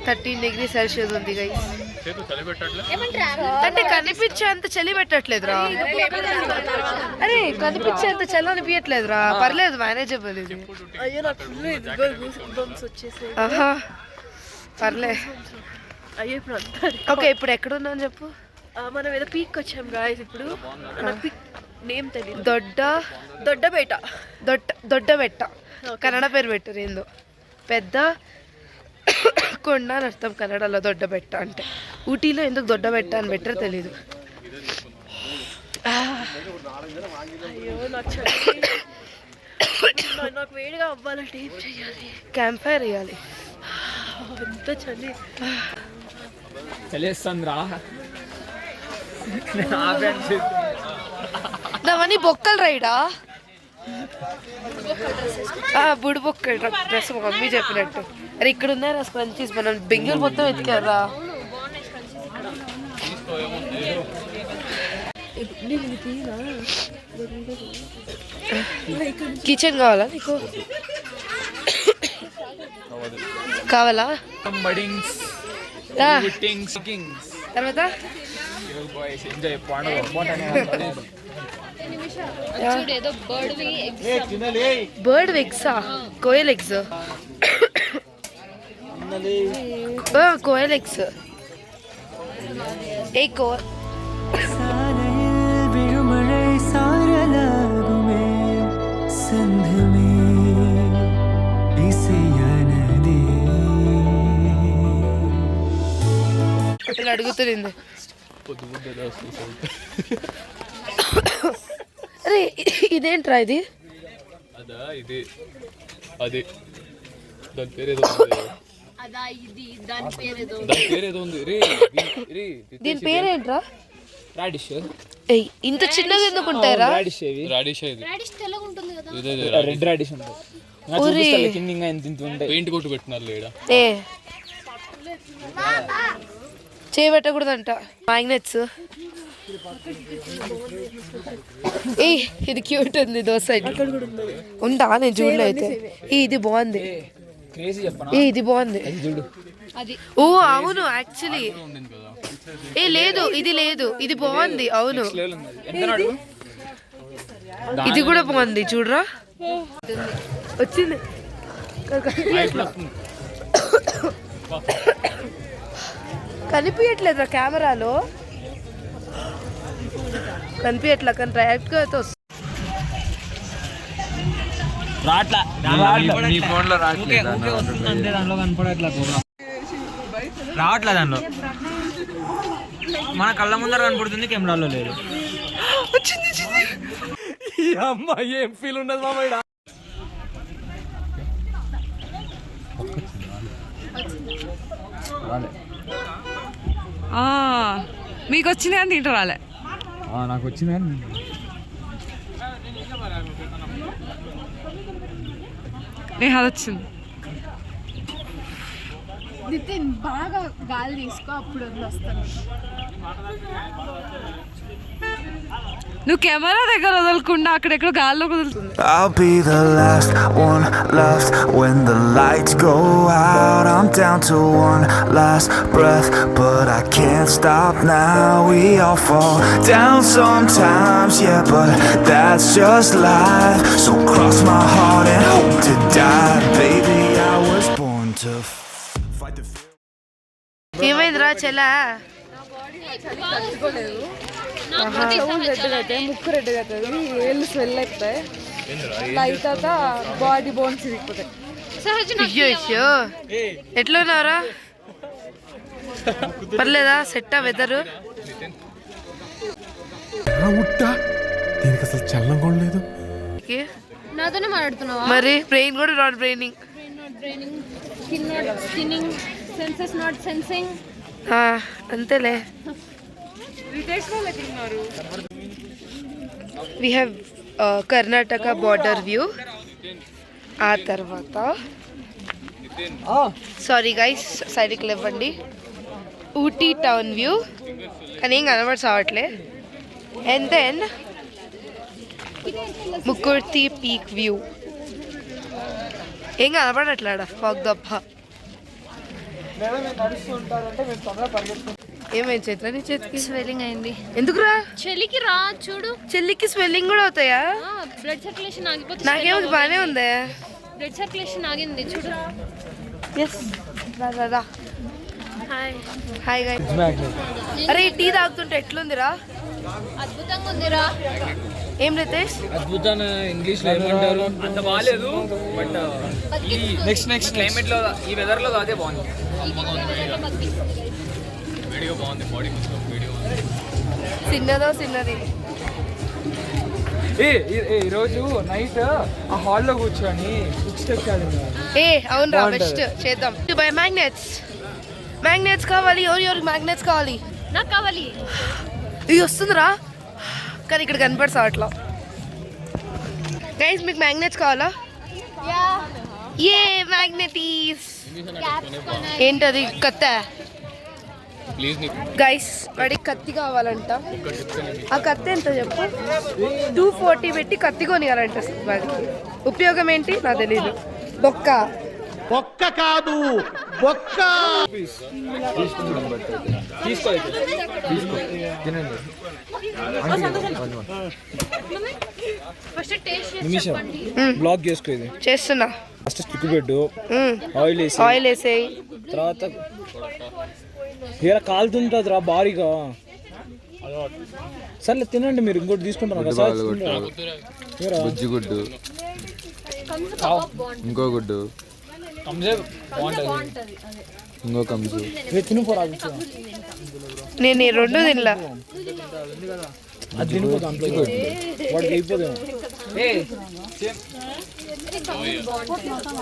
13 degrees Celsius ఉంది guys. అంటే కనిపించేంత చలి పెట్టట్లేదురా. అరే కనిపించేంత చలి అనిపించట్లేదురా. పర్లేదు మేనేజబుల్ ఇది. పర్లే. ఓకే ఇప్పుడు ఎక్కడున్నా అని చెప్పు. మనం ఏదో పీక్ వచ్చాం గాయస్. ఇప్పుడు పీక్ నేమ్ తెలియదు. దొడ్డబెట్ట కన్నడ పేరు పెట్టారు. ఏందో పెద్ద కొండ అని అర్థం కన్నడలో. దొడ్డబెట్ట అంటే ఊటీలో ఎందుకు దొడ్డబెట్ట అని పెట్టారో తెలీదు. నాకు వేడిగా అవ్వాలంటే ఏం చెయ్యాలి? క్యాంప్ ఫైర్ వేయాలి. ఎంత చలి చలిస్తుందిరా. నావన్నీ బొక్కలు రైడా. బుడి బొక్కలు డ్రెస్ మా మమ్మీ చెప్పినట్టు. అరే ఇక్కడ ఉన్నారా స్క్రంచీస్? మనం బెంగళూరు మొత్తం ఎత్తుకారా. కిచెన్ కావాలా నీకు? కావాలా? తర్వాత బర్డ్ ఎగ్సా? కోయల్ ఎగ్స్. కోయల్ ఎగ్స్. ఏ కో అడుగుతుంది. అరే ఇదేంట్రా ఇది? దీని పేరేంట్రా? ఇంత చిన్నగా ఎందుకు ఉంటారా? చేయబెట్టకూడదంట. మ్యాగ్నెట్స్. ఏ ఇది క్యూట్ ఉంది. దోశ ఉంటా నేను చూడలే అయితే. ఇది బాగుంది. ఇది బాగుంది. ఓ అవును యాక్చువల్లీ. ఏ లేదు ఇది లేదు. ఇది బాగుంది. అవును ఇది కూడా బాగుంది. చూడరా వచ్చింది. కనిపించట్లేదురా కెమెరాలో. కనిపించట్లా కానీ డైరెక్ట్గా అయితే వస్తుంది. రావట్లే దానిలో. మన కళ్ళ ముందర కనపడుతుంది, కెమెరాలో లేదు. అమ్మాయి ఏం ఫీల్ ఉండదు మామయ్య. మీకు వచ్చింది కానీ తింటారు రాలే. నాకు వచ్చింది కానీ నేహాది వచ్చింది. నితిన్ బాగా గాలి తీసుకో, అప్పుడు వస్తాను. నువ్వు కెమెరా దగ్గర వదలకుండా అక్కడెక్కడ గాల్లో వదులుతుంది. I'll be the last one left when the lights go out. I'm down to one last breath, but I can't stop now. We all fall down sometimes, yeah, but that's just life. So cross my heart and hope to die. Baby, I was born to fight the fear. ఏమైందిరా చెలా? Red అవుతాయి, ముక్కు red అవుతుంది, ఏళ్ళు swell అవుతాయి, light అవుతా body bones ఇరిగిపోతాయి. అయ్యో ఎట్లా ఉన్నారా? పర్లేదా? సెట్టా వెదరు? దీనికి అసలు చల్లం కూడా లేదు. నాతోనే మాట్లాడుతున్నావా? మరి బ్రెయిన్ కూడా not braining. Skin not skinning, senses not sensing. అంతేలే. We have Karnataka border view. ఆ తర్వాత సారీ గైస్ సైడ్కి లేవండి. ఊటీ టౌన్ వ్యూ కానీ ఏం కనబడి సావట్లే. And then Mukurthi peak view. ఏం కనబడట్లేడా ఫాగ్ దప్ప. ఏమైంది చైత్ర నీ చేతికి? స్వెల్లింగ్ అయింది. ఎందుకురా? చెల్లికి రా చూడు. చెల్లికి స్వెల్లింగ్ కూడా అవుతాయా? బ్లడ్ సర్క్యులేషన్ ఆగిపోతుంది. నాకేమో బానే ఉందే. బ్లడ్ సర్క్యులేషన్ ఆగింది చూడు. ఎస్ రా రా రా. హాయ్. Hi guy. అరే ఈ టీ తాగుతుంటే ఎట్లుందిరా? అద్భుతంగా ఉందిరా. ఏం రితేష్? అద్భుతాన ఇంగ్లీష్ లో ఏమంటారు? అంత బాగాలేదు బట్ నెక్స్ట్ క్లైమేట్ లో ఈ వెదర్ లో అదే బాగుంది. చిన్నది ఈరోజు నైట్ ఆ హాల్లో కూర్చొని బుక్ స్టెప్ ఛాలెంజ్. అవునరా బెస్ట్ చేద్దాం. బై మ్యాగ్నెట్స్ కావాలి. ఎవరికి మ్యాగ్నెట్స్ కావాలి? నాకు కావాలి. ఇది వస్తుందిరా కానీ ఇక్కడ కనపడసా అట్లా. గైస్ మీకు మ్యాగ్నెట్స్ కావాలా? ఏ మ్యాగ్నెటీస్ ఏంటది? కత్త. గైస్ వాడికి కత్తి కావాలంట. ఆ కత్తి ఎంత చెప్పు? 240 పెట్టి కత్తి కొనియాలంట వాడికి. ఉపయోగం ఏంటి నాకు తెలీదు. బొక్క కాదు బొక్క. తీసుకో తినండి. ఫస్ట్ టేస్ట్ నిమిషం బ్లాక్ చేసుకో. ఇది చేస్తున్నా. ఫస్ట్ స్టిక్ పెట్టు. ఆయిల్ వేసేయి. తర్వాత ఇలా కాలుతుంటుంది రా భారీగా. సర్లే తినండి. మీరు ఇంకోటి తీసుకుంటాను. బుజ్జిగుడ్డు, ఇంకో గుడ్డు, ఇంకో కంజు. తినిపోరా. నేను ఈ రెండు తినలా. అది తినిపోతాం వాడికి అయిపోదాం.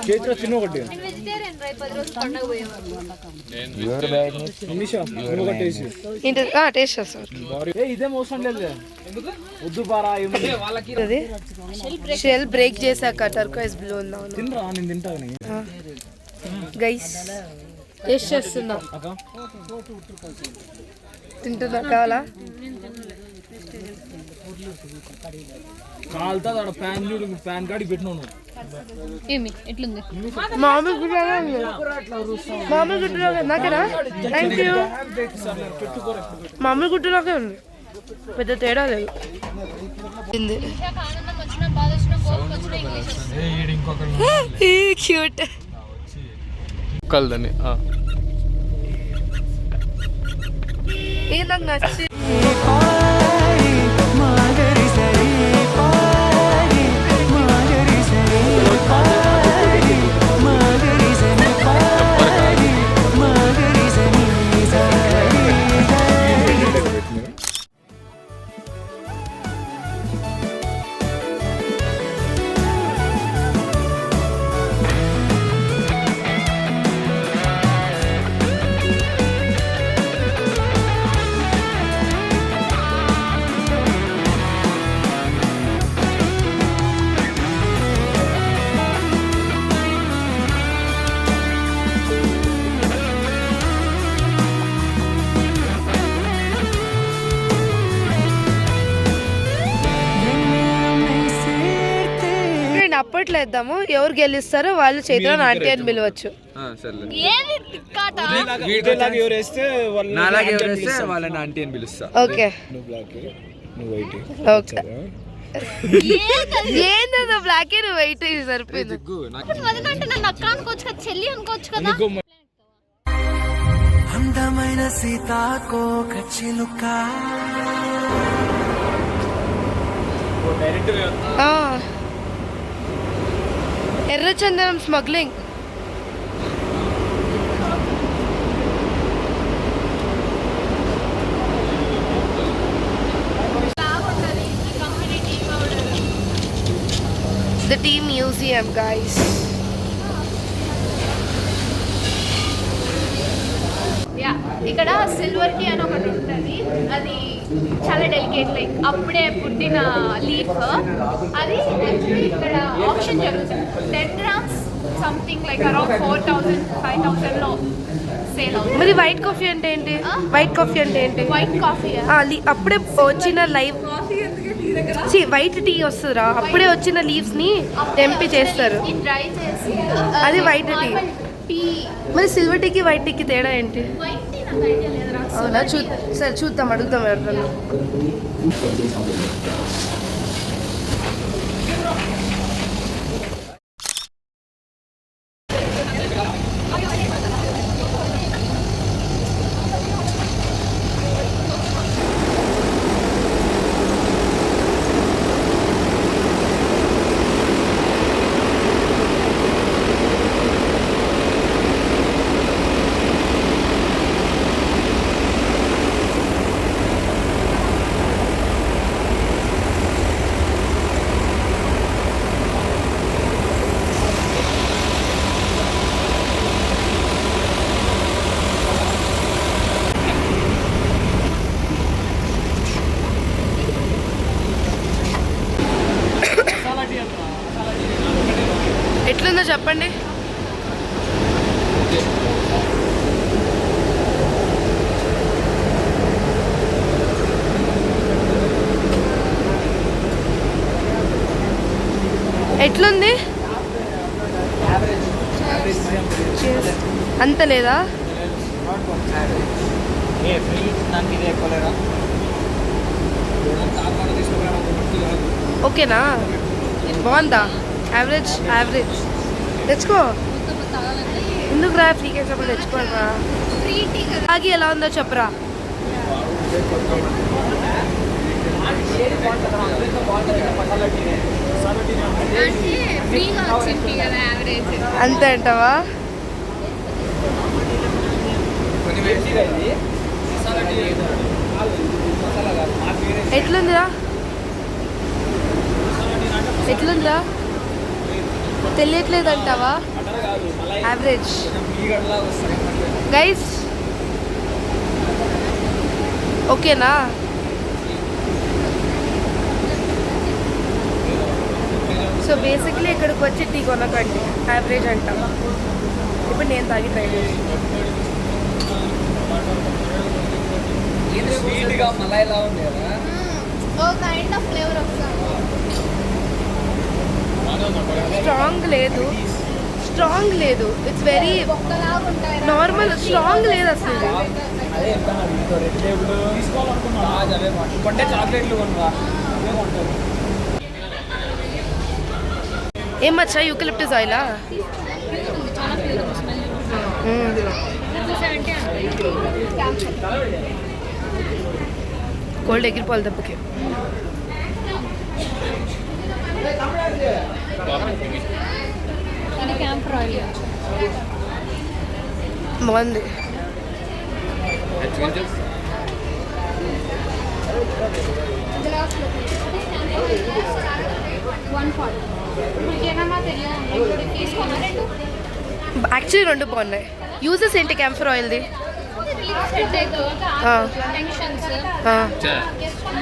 చేతిలో తిని ఒకటి టేస్ట్ చేస్తారు. ఇదేం అవసరం లేదు. వద్దు బారా. అది షెల్ బ్రేక్ చేశాక టర్కోయిస్ బ్లూ ఉందా? తినరా నేను తింటాను. గైస్ టేస్ట్ చేస్తున్నా. తింటున్నా కావాలా? కాలుతా ప్యాన్ చూడు. ప్యాన్ కాడికి పెట్టినావు. ఏమి ఎట్లుంది? మామూలు గుడ్డులాగే నాకేనా? Thank you. మామూలు గుడ్డులాగే ఉంది, పెద్ద తేడా లేదు. ఆనందం వచ్చినా బాధ వచ్చినా కోపం వచ్చినా ఇంగ్లీష్ క్యూట్. కలదని ఏ నాకు నచ్చి అప్పట్లో వేద్దాము. ఎవరు గెలుస్తారో వాళ్ళు చేతిలో నాటి అని పిలవచ్చు. వాళ్ళని ఆంటీ అని పిలుస్తా. Okay okay. ఏందో బ్లాక్ నువ్వు వైట్ సరిపోయింది. చెల్లి అనుకోవచ్చు కదా. అందమైన సీతాకోక చిలుక. ఎర్రచందనం smuggling. The tea museum, guys. ఇక్కడ సిల్వర్ టీ అని ఒకటి ఉంటుంది. అది చాలా డెలికేట్, లైక్ అప్పుడే పుట్టిన లీఫ్. అది ఇక్కడ ఆప్షన్ జరుగుతుంది. 10 grams సంథింగ్ లైక్ అరౌండ్ 4,000-5,000లో సేల్ అవుతుంది. మరి వైట్ కాఫీ అంటే ఏంటి? వైట్ కాఫీ అంటే ఏంటి? వైట్ కాఫీ అప్పుడే వచ్చిన లైవ్ వైట్ టీ వస్తుందిరా. అప్పుడే వచ్చిన లీవ్స్ ని తెంపి చేస్తారు. డ్రై చేసి అది వైట్ టీ. టీ మరి సిల్వర్ టీకి వైట్ టీకి తేడా ఏంటి? వైట్ టీ నాకు ఐడియా లేదురా. అవునా సరే చూద్దాం, అడుగుదాం ఎవరన్నా. ఎట్లుందో చెప్పండి. ఎట్లుంది? అంత లేదా? ఓకేనా? బాగుందా? Average average. తెచ్చుకో, ఎందుకు రా ఫ్రీగా చెప్పలు తెచ్చుకోరా. ఫ్రీ టీ కదా. ఆగి ఎలా ఉందో చెప్పరా. అంటే ఫ్రీగా వచ్చింది కదా యావరేజ్. అంతే అంటావా? ఎట్లుందిరా? ఎట్లుందిరా? తెలియట్లేదు అంటావా? యావరేజ్ గైస్, ఓకేనా? సో బేసిక్లీ ఇక్కడికి వచ్చి టీ కొనకండి, యావరేజ్ అంటాం. ఇప్పుడు నేను తాగి ట్రై చేసి ఓ కైండ్ ఆఫ్ ఫ్లేవర్ వస్తుంది. స్ట్రాంగ్ లేదు, ఇట్స్ వెరీ ఒక్కలాగా ఉంటాయి. నార్మల్. స్ట్రాంగ్ లేదు అసలు. ఏం మచ్చా యూకలిప్టస్ ఆయిలా? చాలా ప్యూర్ ఉంది స్మెల్. 270 కోల్డ్ ఎగిరిపోవాలి దెబ్బకి. ఇది క్యాంపర్ ఆయిల్. బాగుంది. యాక్చువల్లీ రెండు బాగున్నాయి. యూజెస్ ఏంటి క్యాంఫర్ ఆయిల్ది?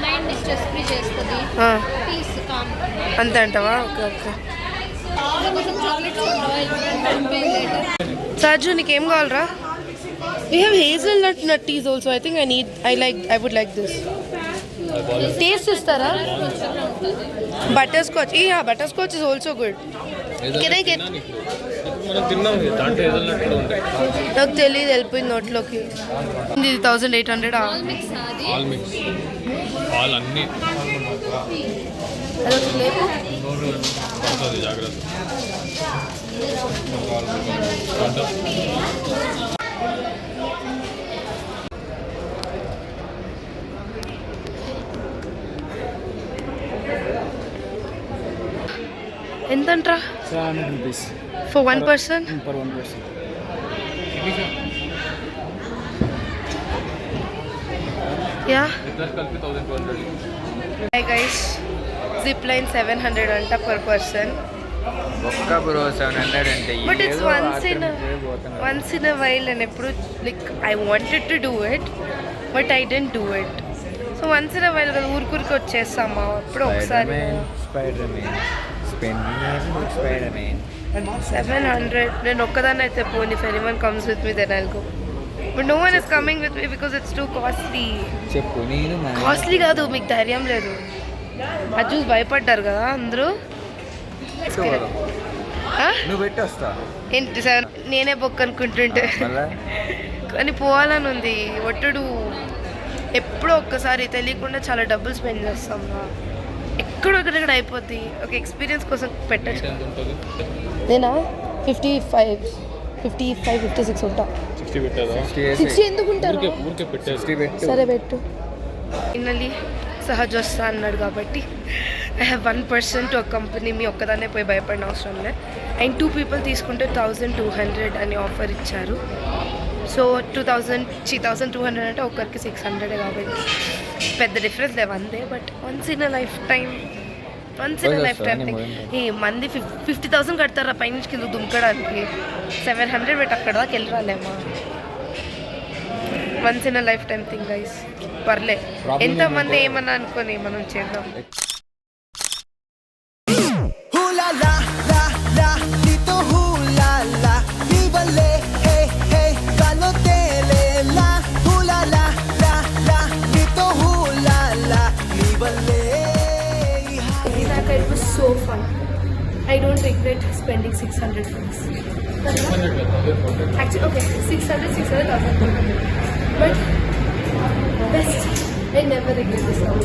మైండ్ స్ట్రెస్ ఫ్రీ చేస్తుంది. Peace calm. అంతే అంటావా? Okay okay. సాజు నీకేం కావాలరా? We have hazelnut teas also. I think I would like this. Taste istara? Butterscotch. Yeah, butterscotch is also good. Can I get? నాకు తెలియదు, వెళ్ళిపోయింది నోట్లోకి. ఇది 1800. అదొక లేపు. ఎంతంట్రా? 700 rupees. For one person? Per one person. Yeah. Hi guys, zip line 700 anta per person. ఒక్క bro 700 అంటే But it's once in a while and eppudu like I wanted to do it but I didn't do it. So once in a while ఊరుకురికి వచ్చేస్తామా అప్పుడు ఒకసారి. Spider-Man. 700. నేను ఒక్కదాన్ని అయితే పోనీ. If anyone comes with me then I'll go. But no one is coming with me because it's too costly. చెప్పు నేను costly కాదు, మీకు ధైర్యం లేదు. అది చూసి భయపడ్డారు కదా అందరూ. నువ్వు పెట్టి వస్తా ఏంటి సార్ నేనే బొక్క అనుకుంటుంటే మళ్ళా కానీ పోవాలని ఉంది. ఒట్టుడు ఎప్పుడో ఒక్కసారి తెలియకుండా చాలా డబ్బులు స్పెండ్ చేస్తాం రా. ఎక్కడొక్కడెక్కడ అయిపోద్ది. ఒక ఎక్స్పీరియన్స్ కోసం పెట్టచ్చు. నేనా 55-56 ఉంటా. 60 ఎందుకు ఉంటారు? సరే పెట్టు. ఫైనల్లీ సహజ్ వస్తా అన్నాడు కాబట్టి ఐ హ్యావ్ 1% టు కంపెనీ. మీ ఒక్కదాన్నే పోయి భయపడిన అవసరం లేదు. అండ్ 2 people తీసుకుంటే 1200 అని ఆఫర్ ఇచ్చారు. సో 1200 అంటే ఒకరికి 600 కాబట్టి పెద్ద డిఫరెన్స్ లేవు అంతే. But once in life time thing. ఈ మంది 50,000 కడతారా పైనుంచి కింద దుంకడానికి. 700 పెట్టి అక్కడ దాకా వెళ్ళి రాలేమా. Once in life time thing guys. పర్లే ఎంతమంది ఏమన్నా అనుకొని మనం చేద్దాం. It was so fun. I don't regret spending 600 bucks. Actually, okay, 600,000. But best, I never regret this now.